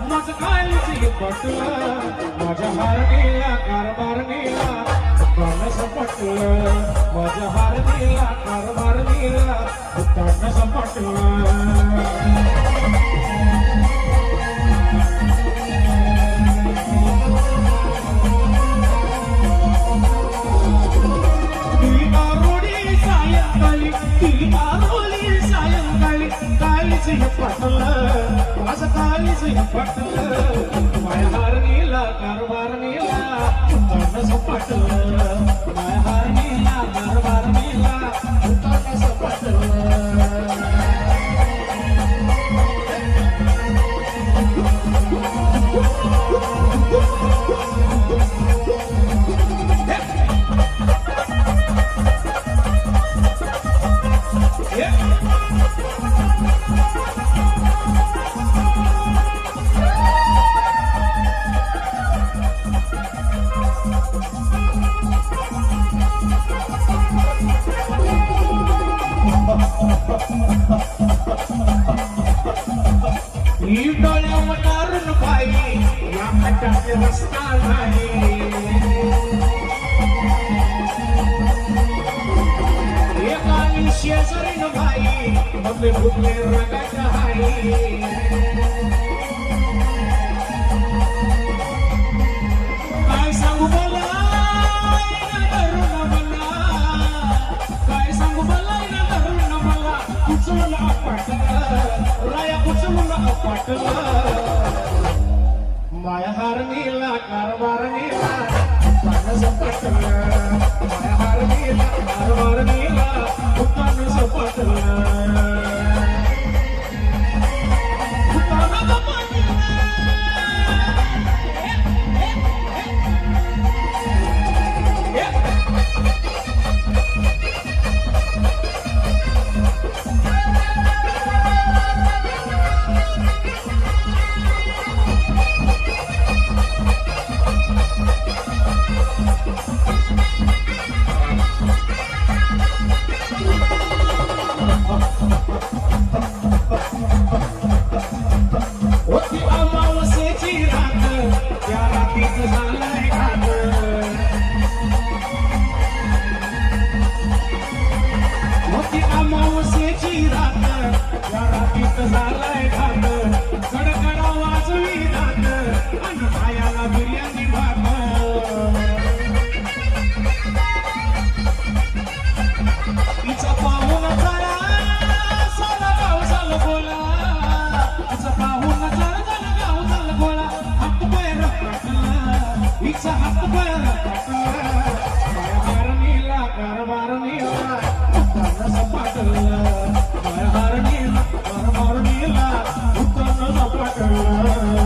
माझं काळजी पटलं माझ्या हारणीला कारभारणीला दुकान सपटलं माझ्या हारणीला कारभारणीला दुकान सपटलं काळीच पटलं माझं काळीच पटलं माया हारणीला कारभारणीला दुकान सपटलं माया हारणीला कारभारणीला दुकान सपटलं ही डोळ्यावर दारून बाई या खटाचे रस्ता नाही एका शेजारीन बाई मग भुकले रगाच्या हाई काय सांगू बोला धरून मला काय सांगू बोला धरून मला कुचला पाटलं राया कुचला पाटलं माया हारणीला कारभारणीला दुकान सपटलं माया हारणीला कारभारणीला दुकान सपटलं होती अमावस्येची रात त्या रात्रीत झालाय घात होती अमावस्येची रात त्या रात्रीत झालाय घात कडकडा वाजवी दात आणि खायाला बिर्याणी भात तिचा पाहून जरा सारा गाव झालं बोला तिचा पाहून जरा गाव झालं बोला हात पैर पटला हिचा हात पैर पटला माया हारणीला कारभारणीला दुकान सपटलं माया हारणीला कारभारणीला दुकान सपटलं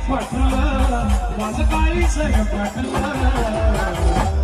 पटलं माझं काळीच पटलं